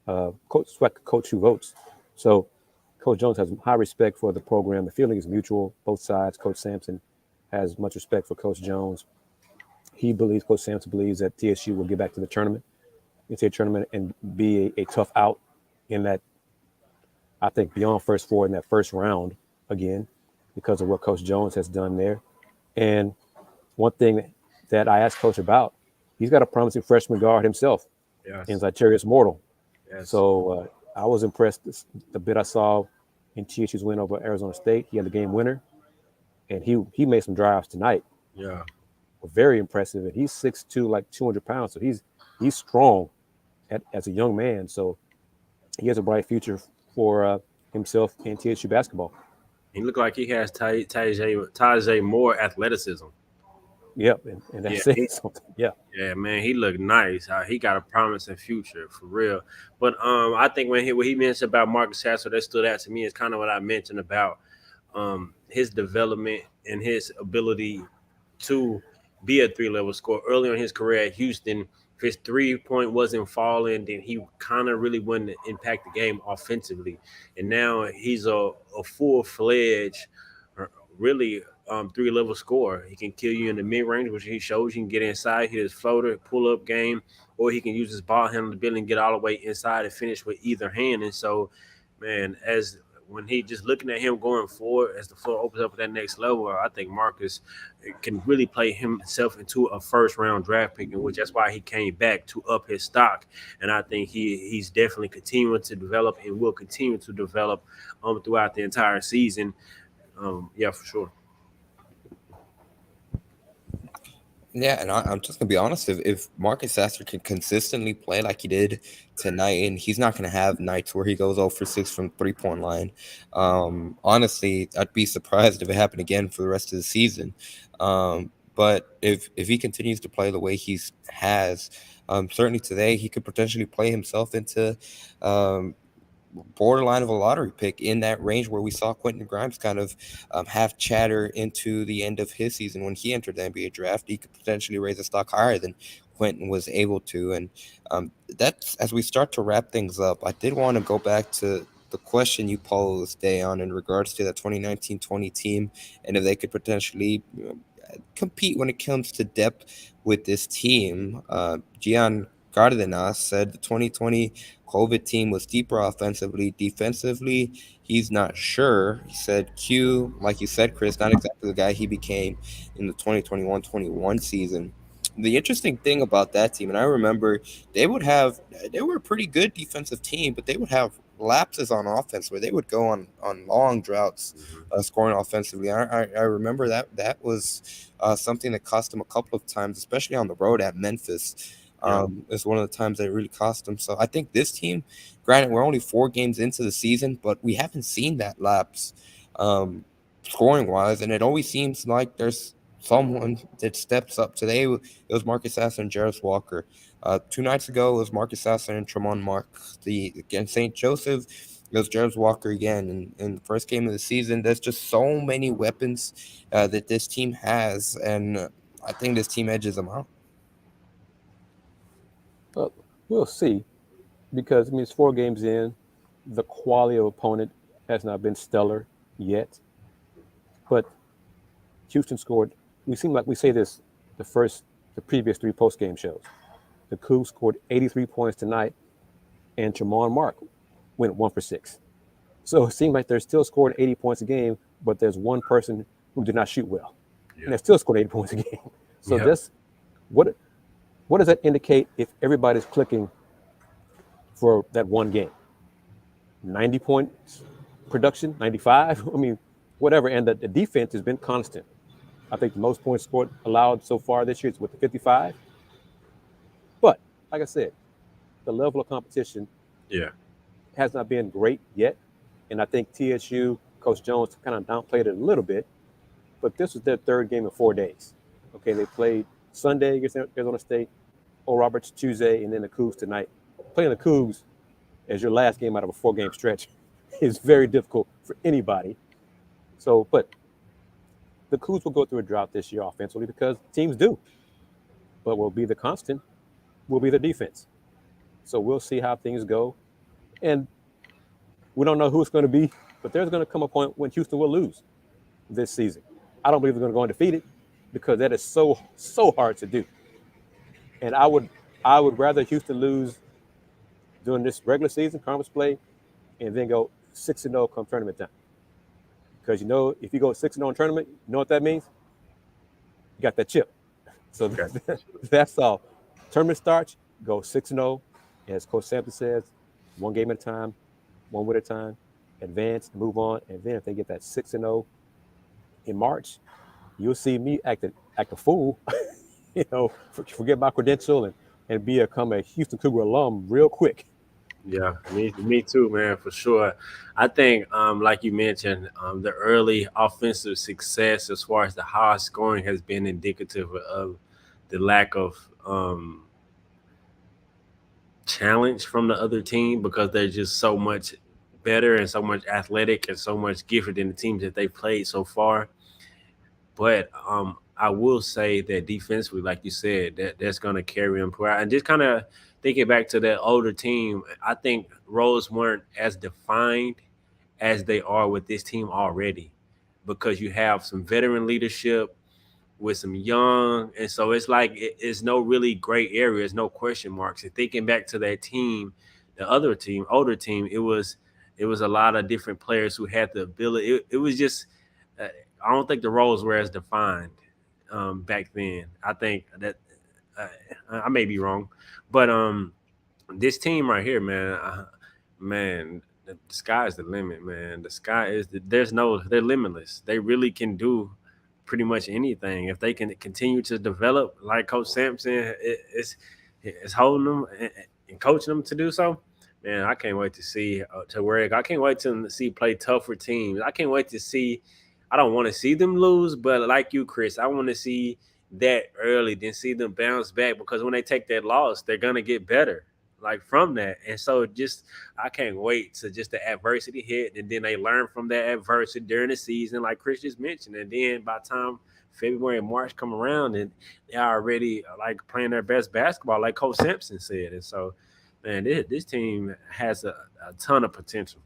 SWAC coach who votes. So Coach Jones has high respect for the program. The feeling is mutual, both sides. Coach Sampson has much respect for Coach Jones. Coach Sampson believes that TSU will get back to the tournament, and be a tough out in that, I think, beyond first four in that first round again, because of what Coach Jones has done there. And one thing that I asked Coach about, he's got a promising freshman guard himself, in Zyterius Mortal. Yes. So I was impressed the bit I saw in TSU's win over Arizona State. He had the game winner, and he made some drives tonight. Yeah. Very impressive. And he's 6'2", like 200 pounds. So he's strong as a young man. So he has a bright future for himself in TSU basketball. He looked like he has Tajay more athleticism. Yep, and that's something. Yeah. Yeah, man, he looked nice. He got a promising future for real. But I think when he mentioned about Marcus Sasser, that stood out to me is kind of what I mentioned about his development and his ability to be a 3-level scorer. Early on in his career at Houston, if his 3-point wasn't falling, then he kind of really wouldn't impact the game offensively. And now he's a full-fledged, really 3-level scorer. He can kill you in the mid-range, which he shows you can get inside, hit his floater, pull-up game, or he can use his ball handling ability and get all the way inside and finish with either hand. And so, man, when he just looking at him going forward, as the floor opens up at that next level, I think Marcus can really play himself into a first-round draft pick, which that's why he came back to up his stock. And I think he's definitely continuing to develop and will continue to develop throughout the entire season. Yeah, for sure. Yeah, and I'm just gonna be honest. If Marcus Sasser can consistently play like he did tonight, and he's not gonna have nights where he goes 0 for 6 from 3-point line. Honestly, I'd be surprised if it happened again for the rest of the season. But if he continues to play the way he's has, certainly today he could potentially play himself into um, borderline of a lottery pick in that range where we saw Quentin Grimes kind of have chatter into the end of his season when he entered the NBA draft. He could potentially raise a stock higher than Quentin was able to. And that's as we start to wrap things up. I did want to go back to the question you posed, Da'Yon, in regards to that 2019-20 team and if they could potentially compete when it comes to depth with this team. Gian Cardenas said the 2020 COVID team was deeper offensively. Defensively, he's not sure. He said Q, like you said, Kris, not exactly the guy he became in the 2021-21 season. The interesting thing about that team, and I remember they were a pretty good defensive team, but they would have lapses on offense where they would go on long droughts scoring offensively. I remember that was something that cost them a couple of times, especially on the road at Memphis. Is one of the times that it really cost them. So I think this team, granted, we're only 4 games into the season, but we haven't seen that lapse scoring wise, and it always seems like there's someone that steps up. Today it was Marcus Sasser and Jarris Walker. 2 nights ago it was Marcus Sasser and Tremont Mark. Against St. Joseph, it was Jarris Walker again. And in the first game of the season, there's just so many weapons that this team has, and I think this team edges them out. Well, we'll see, because I mean it's 4 games in. The quality of opponent has not been stellar yet, but Houston scored. We seem like we say this the previous 3 post-game shows. The Cougs scored 83 points tonight, and Tremont Mark went 1 for 6. So it seemed like they're still scoring 80 points a game, but there's one person who did not shoot well, and they're still scoring 80 points a game. So this, what does that indicate if everybody's clicking for that one game? 90 points production, 95? I mean, whatever. And the defense has been constant. I think the most points scored allowed so far this year is with the 55. But like I said, the level of competition has not been great yet. And I think TSU, Coach Jones kind of downplayed it a little bit. But this was their 3rd game in 4 days. Okay, they played Sunday against Arizona State, Oral Roberts Tuesday, and then the Cougs tonight. Playing the Cougs as your last game out of a 4-game stretch is very difficult for anybody. So, but the Cougs will go through a drought this year offensively because teams do. But will be the constant will be the defense. So we'll see how things go. And we don't know who it's going to be, but there's going to come a point when Houston will lose this season. I don't believe they're going to go undefeated because that is so hard to do. And I would rather Houston lose during this regular season conference play and then go 6-0 come tournament time. Because if you go 6-0 in tournament, you know what that means? You got that chip. So that's all. Tournament starts, go 6-0. As Coach Sampson says, 1 game at a time, 1 win at a time, advance, move on. And then if they get that 6-0 in March, you'll see me act a fool, forget my credential and become a Houston Cougar alum real quick. Yeah, me too, man, for sure. I think, like you mentioned, the early offensive success as far as the high scoring has been indicative of the lack of challenge from the other team because they're just so much better and so much athletic and so much gifted in the teams that they've played so far. But I will say that defensively, like you said, that's going to carry them throughout. And just kind of thinking back to that older team, I think roles weren't as defined as they are with this team already because you have some veteran leadership with some young. And so it's like it's no really gray areas, no question marks. And thinking back to that team, the other team, older team, it was a lot of different players who had the ability. It was just I don't think the roles were as defined back then. I think that I may be wrong, but this team right here, man, the sky is the limit, man. The sky is they're limitless. They really can do pretty much anything. If they can continue to develop like Coach Sampson is holding them and coaching them to do so, man, I can't wait to see to where I can't wait to see play tougher teams. I can't wait to see. I don't want to see them lose, but like you, Kris, I want to see that early, then see them bounce back, because when they take that loss, they're gonna get better like from that. And so just I can't wait to just the adversity hit, and then they learn from that adversity during the season, like Kris just mentioned. And then by the time February and March come around, and they're already like playing their best basketball, like Coach Sampson said. And so, man, this team has a ton of potential.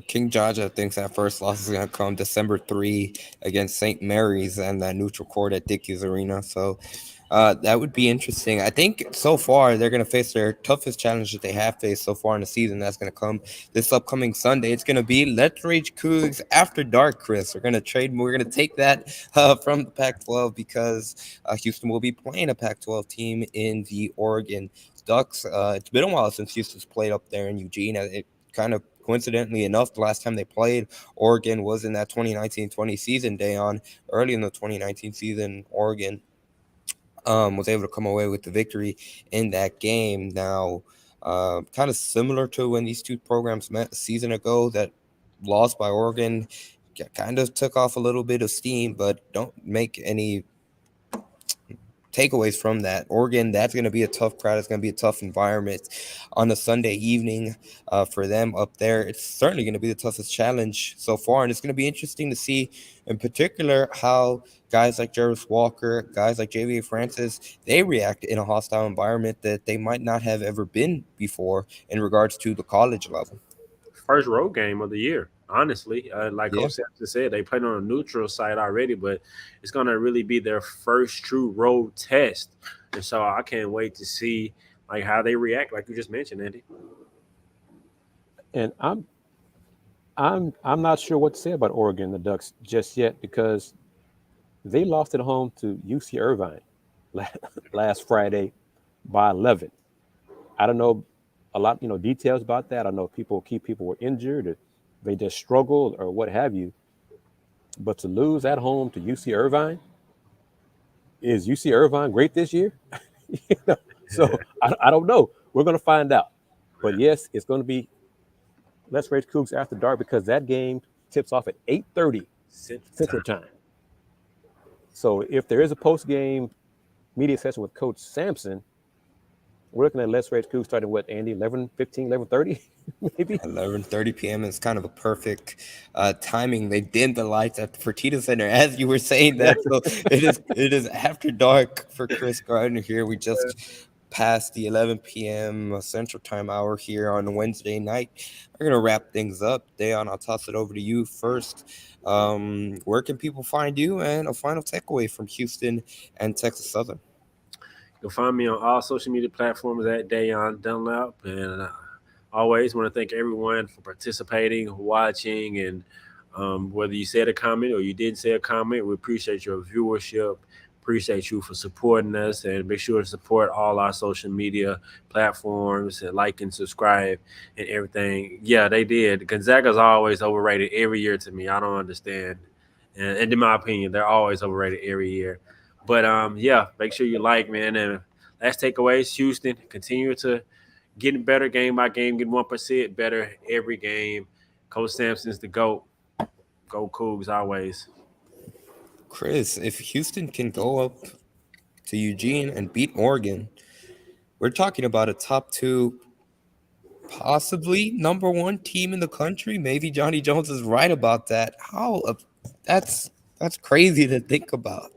King Jaja thinks that first loss is going to come December 3 against St. Mary's and that neutral court at Dickey's Arena. So that would be interesting. I think so far they're going to face their toughest challenge that they have faced so far in the season. That's going to come this upcoming Sunday. It's going to be Let's Rage Coogs After Dark, Kris. We're going to take that from the Pac-12 because Houston will be playing a Pac-12 team in the Oregon Ducks. It's been a while since Houston's played up there in Eugene. It kind of coincidentally enough, the last time they played Oregon was in that 2019-20 season, Da'Yon. Early in the 2019 season, Oregon was able to come away with the victory in that game. Now, kind of similar to when these two programs met a season ago, that loss by Oregon kind of took off a little bit of steam, but don't make any takeaways from that. Oregon, that's going to be a tough crowd. It's going to be a tough environment on a Sunday evening for them up there. It's certainly going to be the toughest challenge so far, and it's going to be interesting to see in particular how guys like Jarvis Walker, guys like JVA Francis, they react in a hostile environment that they might not have ever been before in regards to the college level. First road game of the year, honestly. Like Coach Sampson said, they played on a neutral site already, but it's going to really be their first true road test. And so I can't wait to see like how they react, like you just mentioned, Andy. And I'm not sure what to say about Oregon, the Ducks, just yet, because they lost at home to UC Irvine last Friday by 11. I don't know a lot, details about that. I don't know if key people were injured, or they just struggled, or what have you. But to lose at home to UC Irvine, is UC Irvine great this year? So I don't know. We're going to find out. But yes, it's going to be Let's Rage Coogs After Dark, because that game tips off at 8:30 Central Time. So if there is a post-game media session with Coach Sampson, we're looking at Let's Rage Coogs starting what, Andy, 11:15, 11:30 maybe? 11:30 p.m. is kind of a perfect timing. They dimmed the lights at the Fertitta Center as you were saying that. So it is after dark for Kris Gardner here. We just passed the 11 p.m. Central Time hour here on Wednesday night. We're going to wrap things up. Da'Yon, I'll toss it over to you first. Where can people find you, and a final takeaway from Houston and Texas Southern? You'll find me on all social media platforms at Da'Yon Dunlap. And always want to thank everyone for participating, watching, and whether you said a comment or you didn't say a comment, we appreciate your viewership. Appreciate you for supporting us, and make sure to support all our social media platforms and like and subscribe and everything. Yeah, they did. Gonzaga's always overrated every year to me. I don't understand. And in my opinion, they're always overrated every year. But yeah, make sure you like, man. And last takeaways, Houston, continue to getting better game by game, getting 1% better every game. Coach Sampson's the GOAT. Go Cougs always. Kris, if Houston can go up to Eugene and beat Oregon, we're talking about a top 2, possibly number 1 team in the country. Maybe Johnny Jones is right about that. That's crazy to think about.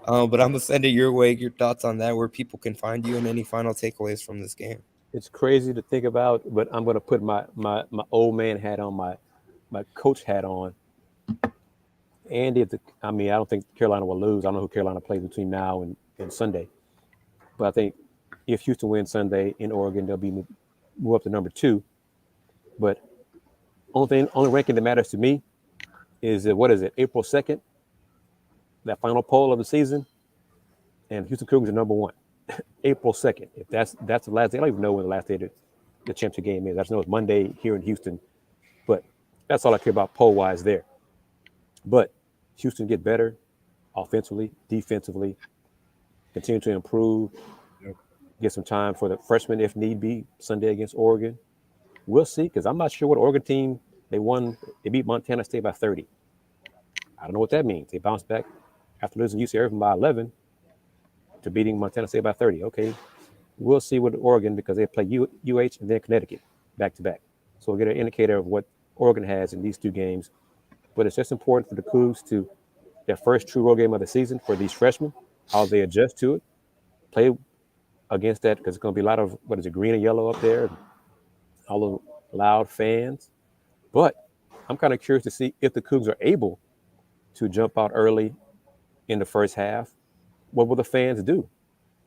But I'm going to send it your way. Your thoughts on that, where people can find you, and any final takeaways from this game. It's crazy to think about, but I'm going to put my old man hat on, my coach hat on. Andy, I don't think Carolina will lose. I don't know who Carolina plays between now and Sunday. But I think if Houston wins Sunday in Oregon, they'll be move up to number 2. But only ranking that matters to me is April 2nd, that final poll of the season, and Houston Cougars are number 1. April 2nd. If that's the last day, I don't even know when the last day the championship game is. I just know it's Monday here in Houston. But that's all I care about poll-wise there. But Houston get better offensively, defensively, continue to improve, get some time for the freshmen if need be, Sunday against Oregon. We'll see, because I'm not sure what Oregon team they beat Montana State by 30. I don't know what that means. They bounced back after losing UC Irvine by 11 to beating Montana State by 30. Okay, we'll see with Oregon because they play UH and then Connecticut back to back. So we'll get an indicator of what Oregon has in these two games. But it's just important for the Cougs to their first true road game of the season for these freshmen, how they adjust to it, play against that because it's going to be a lot of green and yellow up there, and all the loud fans. But I'm kind of curious to see if the Cougs are able to jump out early in the first half. What will the fans do?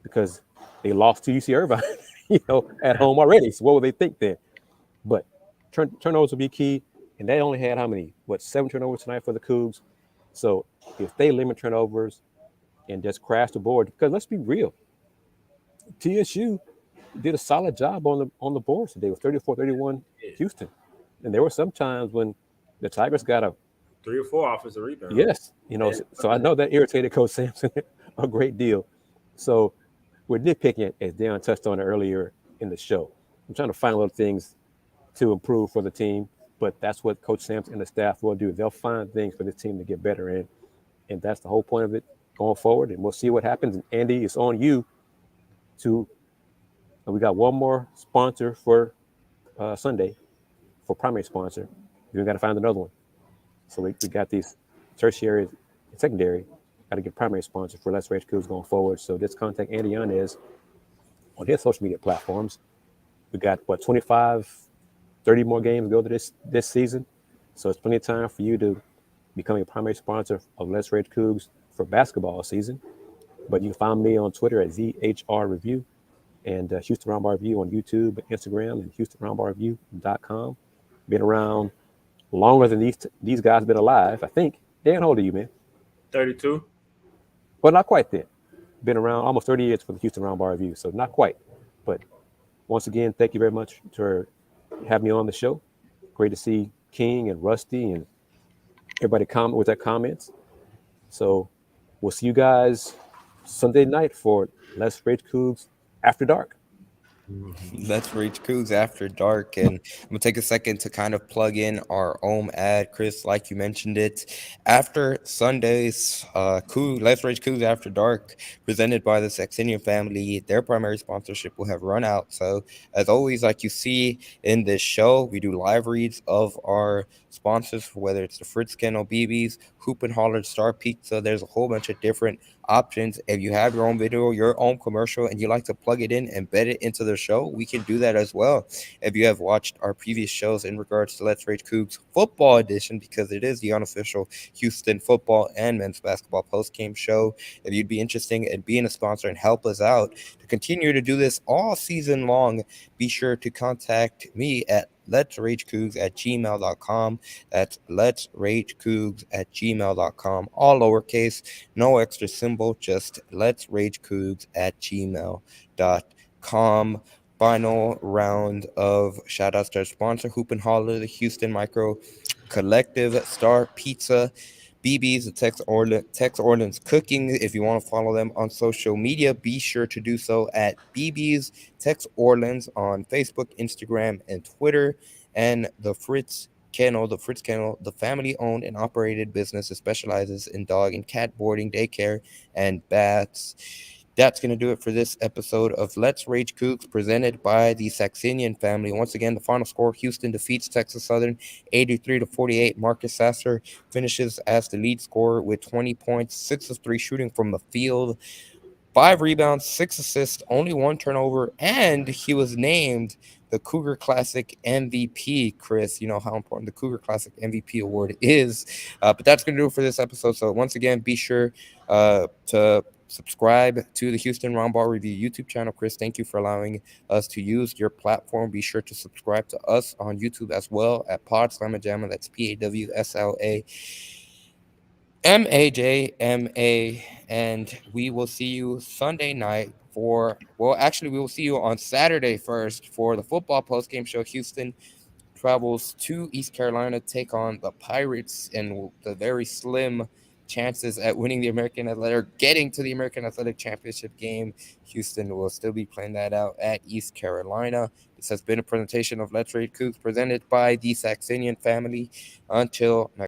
Because they lost to UC Irvine, at home already. So what will they think then? But turnovers will be key. And they only had 7 turnovers tonight for the Cougs. So if they limit turnovers and just crash the board, because let's be real, TSU did a solid job on the boards today with 34-31 Houston. And there were some times when the Tigers got 3 or 4 offensive rebounds. Yes, so I know that irritated Coach Sampson a great deal. So we're nitpicking, as Da'Yon touched on it earlier in the show. I'm trying to find little things to improve for the team, but that's what Coach Sampson and the staff will do. They'll find things for this team to get better in, and that's the whole point of it going forward. And we'll see what happens. And Andy, it's on you and we got one more sponsor for Sunday, for primary sponsor. We got to find another one. So we got these tertiary and secondary. Got to get primary sponsor for Let's Rage Coogs going forward. So just contact Andy Yanez on his social media platforms. We got 25, 30 more games to go to this season. So it's plenty of time for you to become a primary sponsor of Let's Rage Coogs for basketball season. But you can find me on Twitter at ZHR Review and Houston Roundbar Review on YouTube and Instagram and HoustonRoundbarReview.com. Been around longer than these guys been alive, I think. Dan, how old are you, man? 32. Well, not quite then. Been around almost 30 years for the Houston Roundbar Review, so not quite. But once again, thank you very much for having me on the show. Great to see King and Rusty and everybody comment with their comments. So we'll see you guys Sunday night for Let's Rage Coogs After Dark. Let's Rage Coogs After Dark, and I'm gonna take a second to kind of plug in our own ad, Kris, like you mentioned it. After Sunday's Let's Rage Coogs After Dark, presented by the Saxenian Family, their primary sponsorship will have run out. So as always, like you see in this show, we do live reads of our sponsors, whether it's the Fritz Kennel BBs, Hoop and Holler, Star Pizza. There's a whole bunch of different options. If you have your own video, your own commercial, and you like to plug it in, embed it into the show, we can do that as well. If you have watched our previous shows in regards to Let's Rage Coogs football edition, because it is the unofficial Houston football and men's basketball post-game show, if you'd be interested in being a sponsor and help us out to continue to do this all season long, be sure to contact me at letsragecoogs@gmail.com. That's letsragecoogs@gmail.com. All lowercase, no extra symbol, just letsragecoogs@gmail.com. Final round of shout outs to our sponsor, Hoop and Holler, the Houston Micro Collective, Star Pizza, BB's, the Tex Orleans Cooking. If you want to follow them on social media, be sure to do so at BB's Tex Orleans on Facebook, Instagram, and Twitter. And the Fritz Kennel, the family-owned and operated business that specializes in dog and cat boarding, daycare, and baths. That's going to do it for this episode of Let's Rage Coogs, presented by the Saxenian Family. Once again, the final score, Houston defeats Texas Southern 83-48. Marcus Sasser finishes as the lead scorer with 20 points, 6 of 3 shooting from the field, 5 rebounds, 6 assists, only 1 turnover, and he was named the Cougar Classic MVP, Kris. You know how important the Cougar Classic MVP award is. But that's going to do it for this episode. So once again, be sure to subscribe to the Houston Roundball Review YouTube channel. Kris, thank you for allowing us to use your platform. Be sure to subscribe to us on YouTube as well at Pod Slamma Jamma. That's PAWSLAMAJMA. And we will see you Sunday night we will see you on Saturday first for the football postgame show. Houston travels to East Carolina, take on the Pirates, and the very slim chances at winning the American Athletic, or getting to the American Athletic Championship game. Houston will still be playing that out at East Carolina. This has been a presentation of Let's Rage Coogs presented by the Saxenian Family. Until next